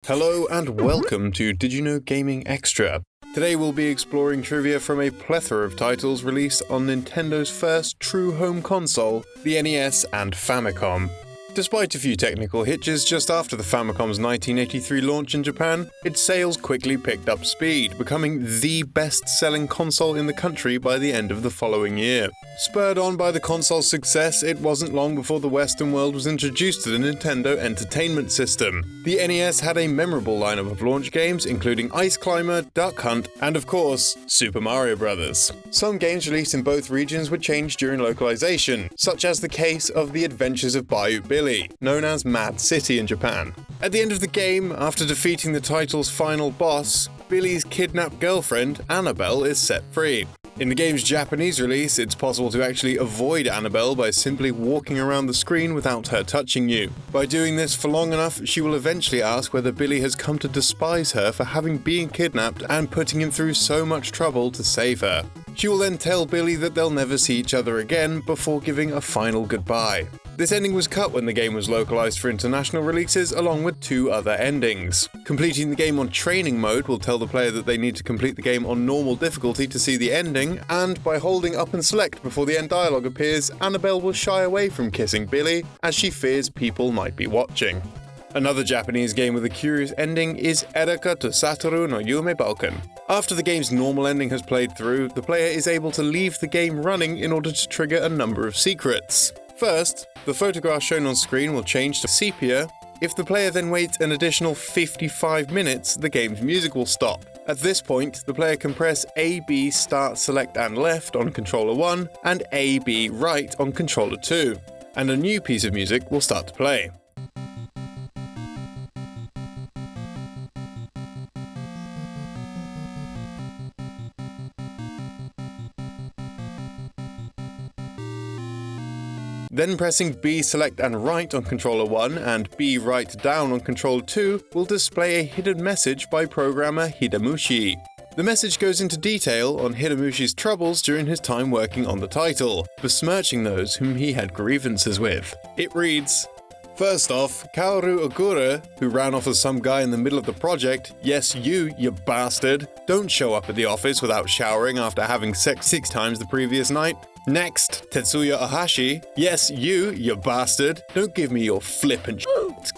Hello and welcome to Did You Know Gaming Extra. Today we'll be exploring trivia from a plethora of titles released on Nintendo's first true home console, the NES and Famicom. Despite a few technical hitches just after the Famicom's 1983 launch in Japan, its sales quickly picked up speed, becoming the best-selling console in the country by the end of the following year. Spurred on by the console's success, it wasn't long before the Western world was introduced to the Nintendo Entertainment System. The NES had a memorable lineup of launch games, including Ice Climber, Duck Hunt, and of course, Super Mario Bros. Some games released in both regions were changed during localization, such as the case of The Adventures of Bayou Billy, known as Mad City in Japan. At the end of the game, after defeating the title's final boss, Billy's kidnapped girlfriend, Annabelle, is set free. In the game's Japanese release, it's possible to actually avoid Annabelle by simply walking around the screen without her touching you. By doing this for long enough, she will eventually ask whether Billy has come to despise her for having been kidnapped and putting him through so much trouble to save her. She will then tell Billy that they'll never see each other again before giving a final goodbye. This ending was cut when the game was localized for international releases, along with two other endings. Completing the game on training mode will tell the player that they need to complete the game on normal difficulty to see the ending, and by holding up and select before the end dialogue appears, Annabelle will shy away from kissing Billy, as she fears people might be watching. Another Japanese game with a curious ending is Erika to Satoru no Yume Balkan. After the game's normal ending has played through, the player is able to leave the game running in order to trigger a number of secrets. First, the photograph shown on screen will change to sepia. If the player then waits an additional 55 minutes, the game's music will stop. At this point, the player can press A, B, start, select and left on controller 1 and A, B, right on controller 2, and a new piece of music will start to play. Then pressing B select and right on controller 1 and B right down on controller 2 will display a hidden message by programmer Hidemushi. The message goes into detail on Hidemushi's troubles during his time working on the title, besmirching those whom he had grievances with. It reads, "First off, Kaoru Ogura, who ran off with some guy in the middle of the project, yes you bastard, don't show up at the office without showering after having sex 6 times the previous night. Next, Tetsuya Ohashi, yes you bastard, don't give me your flippant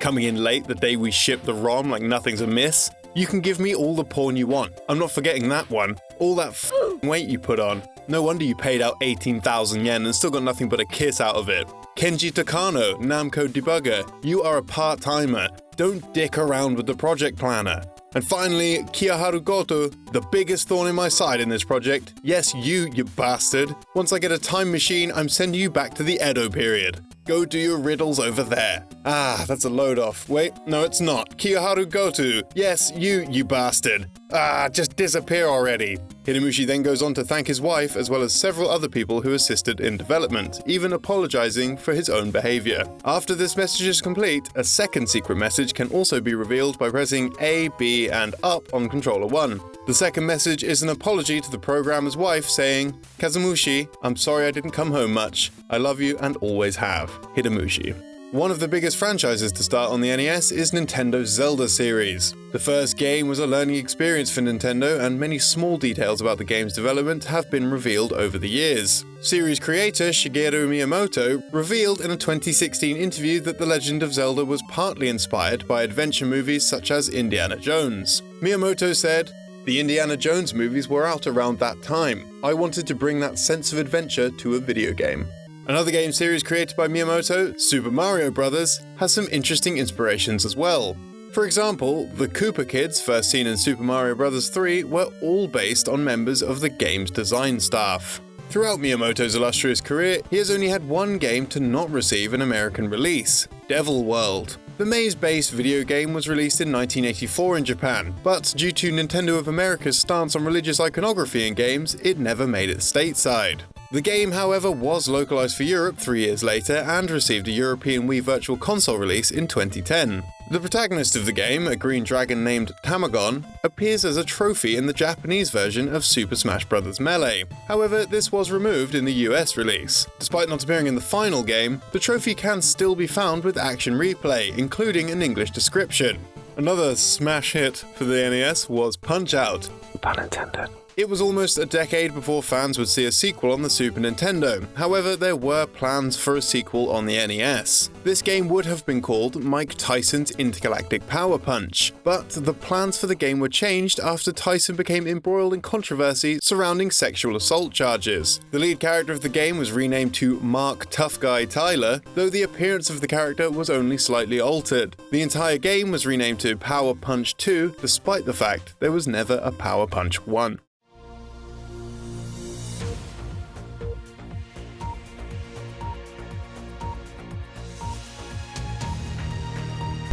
coming in late the day we ship the ROM like nothing's amiss. You can give me all the porn you want, I'm not forgetting that one, all that weight you put on. No wonder you paid out 18,000 yen and still got nothing but a kiss out of it. Kenji Takano, Namco debugger, you are a part-timer, don't dick around with the project planner. And finally, Kiyoharu Goto, the biggest thorn in my side in this project. Yes, you bastard. Once I get a time machine, I'm sending you back to the Edo period. Go do your riddles over there. Ah, that's a load off. Wait, no it's not. Kiyoharu Goto. Yes, you bastard. Ah, just disappear already. Hidemushi then goes on to thank his wife as well as several other people who assisted in development, even apologizing for his own behavior. After this message is complete, a second secret message can also be revealed by pressing A, B, and up on controller 1. The second message is an apology to the programmer's wife saying, "Kazumushi, I'm sorry I didn't come home much. I love you and always have. Hidemushi." One of the biggest franchises to start on the NES is Nintendo's Zelda series. The first game was a learning experience for Nintendo, and many small details about the game's development have been revealed over the years. Series creator Shigeru Miyamoto revealed in a 2016 interview that The Legend of Zelda was partly inspired by adventure movies such as Indiana Jones. Miyamoto said, "The Indiana Jones movies were out around that time. I wanted to bring that sense of adventure to a video game." Another game series created by Miyamoto, Super Mario Bros., has some interesting inspirations as well. For example, the Koopa Kids, first seen in Super Mario Bros. 3, were all based on members of the game's design staff. Throughout Miyamoto's illustrious career, he has only had one game to not receive an American release, Devil World. The maze-based video game was released in 1984 in Japan, but due to Nintendo of America's stance on religious iconography in games, it never made it stateside. The game, however, was localized for Europe 3 years later and received a European Wii Virtual Console release in 2010. The protagonist of the game, a green dragon named Tamagon, appears as a trophy in the Japanese version of Super Smash Bros. Melee. However, this was removed in the US release. Despite not appearing in the final game, the trophy can still be found with action replay, including an English description. Another smash hit for the NES was Punch-Out! Pun intended. It was almost a decade before fans would see a sequel on the Super Nintendo. However, there were plans for a sequel on the NES. This game would have been called Mike Tyson's Intergalactic Power Punch, but the plans for the game were changed after Tyson became embroiled in controversy surrounding sexual assault charges. The lead character of the game was renamed to Mark Tough Guy Tyler, though the appearance of the character was only slightly altered. The entire game was renamed to Power Punch 2, despite the fact there was never a Power Punch 1.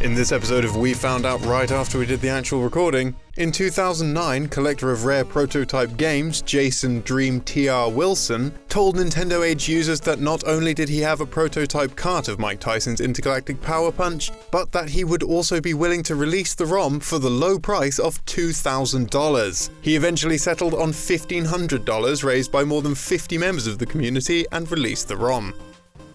In this episode of We Found Out right after we did the actual recording, in 2009, collector of rare prototype games Jason Dream TR Wilson told Nintendo Age users that not only did he have a prototype cart of Mike Tyson's Intergalactic Power Punch, but that he would also be willing to release the ROM for the low price of $2,000. He eventually settled on $1,500 raised by more than 50 members of the community and released the ROM.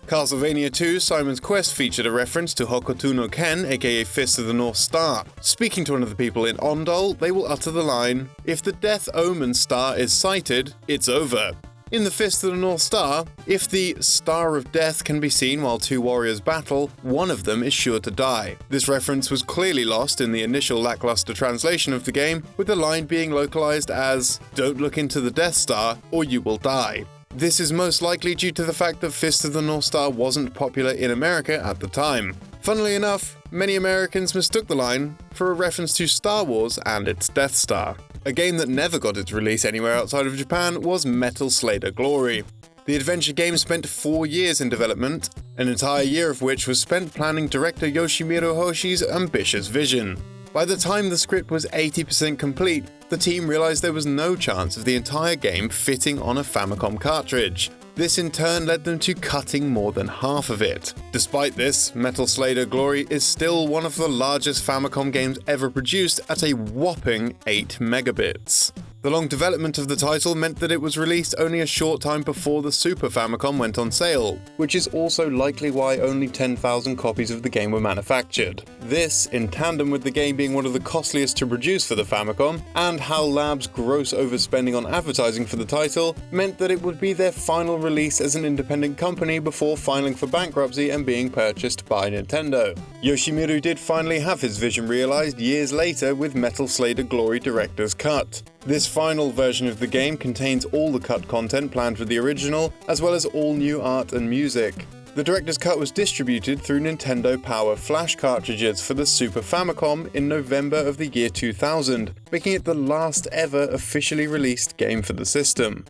Castlevania 2 Simon's Quest featured a reference to Hokuto no Ken, aka Fist of the North Star. Speaking to one of the people in Ondol, they will utter the line, "If the Death Omen star is sighted, it's over." In the Fist of the North Star, if the Star of Death can be seen while two warriors battle, one of them is sure to die. This reference was clearly lost in the initial lackluster translation of the game, with the line being localized as, "Don't look into the Death Star, or you will die." This is most likely due to the fact that Fist of the North Star wasn't popular in America at the time. Funnily enough, many Americans mistook the line for a reference to Star Wars and its Death Star. A game that never got its release anywhere outside of Japan was Metal Slader Glory. The adventure game spent 4 years in development, an entire year of which was spent planning director Yoshimiro Hoshi's ambitious vision. By the time the script was 80% complete, the team realized there was no chance of the entire game fitting on a Famicom cartridge. This in turn led them to cutting more than half of it. Despite this, Metal Slader Glory is still one of the largest Famicom games ever produced at a whopping 8 megabits. The long development of the title meant that it was released only a short time before the Super Famicom went on sale, which is also likely why only 10,000 copies of the game were manufactured. This, in tandem with the game being one of the costliest to produce for the Famicom, and HAL Labs' gross overspending on advertising for the title, meant that it would be their final release as an independent company before filing for bankruptcy and being purchased by Nintendo. Yoshimiru did finally have his vision realized years later with Metal Slader Glory Director's Cut. This final version of the game contains all the cut content planned for the original, as well as all new art and music. The Director's Cut was distributed through Nintendo Power Flash cartridges for the Super Famicom in November of the year 2000, making it the last ever officially released game for the system.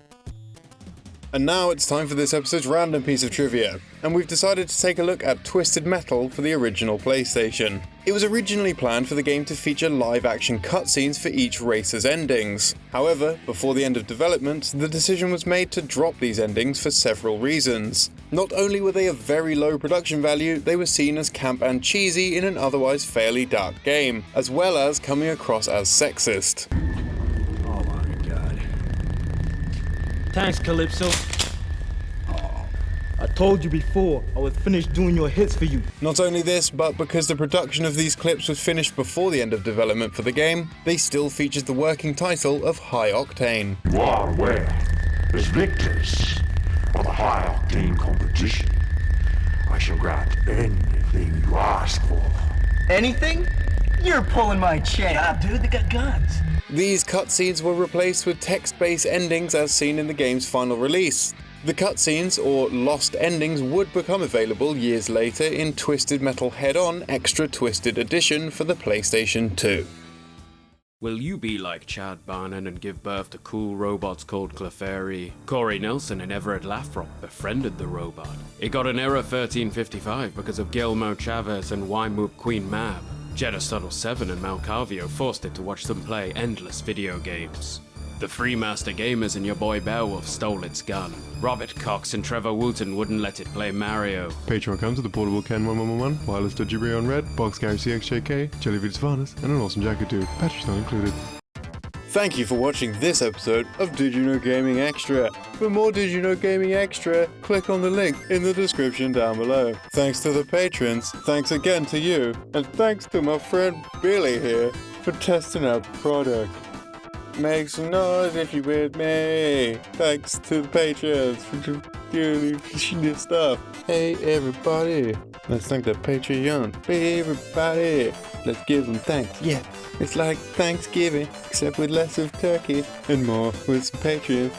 And now it's time for this episode's random piece of trivia, and we've decided to take a look at Twisted Metal for the original PlayStation. It was originally planned for the game to feature live-action cutscenes for each racer's endings. However, before the end of development, the decision was made to drop these endings for several reasons. Not only were they of very low production value, they were seen as camp and cheesy in an otherwise fairly dark game, as well as coming across as sexist. Oh my god. Thanks, Calypso. I told you before, I would finish doing your hits for you. Not only this, but because the production of these clips was finished before the end of development for the game, they still featured the working title of High Octane. You are aware, as victors of the High Octane competition, I shall grant anything you ask for. Anything? You're pulling my chain. Ah, dude, they got guns. These cutscenes were replaced with text-based endings as seen in the game's final release. The cutscenes, or lost endings, would become available years later in Twisted Metal Head-On Extra Twisted Edition for the PlayStation 2. Will you be like Chad Barnon and give birth to cool robots called Clefairy? Corey Nelson and Everett Lathrop befriended the robot. It got an error 1355 because of Guillermo Chavez and Wymoop Queen Mab. Jeddah Subtle 7 and Malcavio forced it to watch them play endless video games. The Freemaster Gamers and your boy Beowulf stole its gun. Robert Cox and Trevor Wooten wouldn't let it play Mario. Patreon comes with a portable Ken 1111, wireless Dodgebri on Red, box carry CXJK, Jelly Beats Varnas, and an awesome jacket dude. Batteries not included. Thank you for watching this episode of Did You Know Gaming Extra. For more Did You Know Gaming Extra, click on the link in the description down below. Thanks to the patrons, thanks again to you, and thanks to my friend Billy here for testing out the product. Make some noise if you're with me. Thanks to the patrons for doing this stuff. Hey everybody, let's thank the Patreon. Hey everybody, let's give them thanks. Yeah, it's like Thanksgiving, except with less of turkey and more with some Patreon.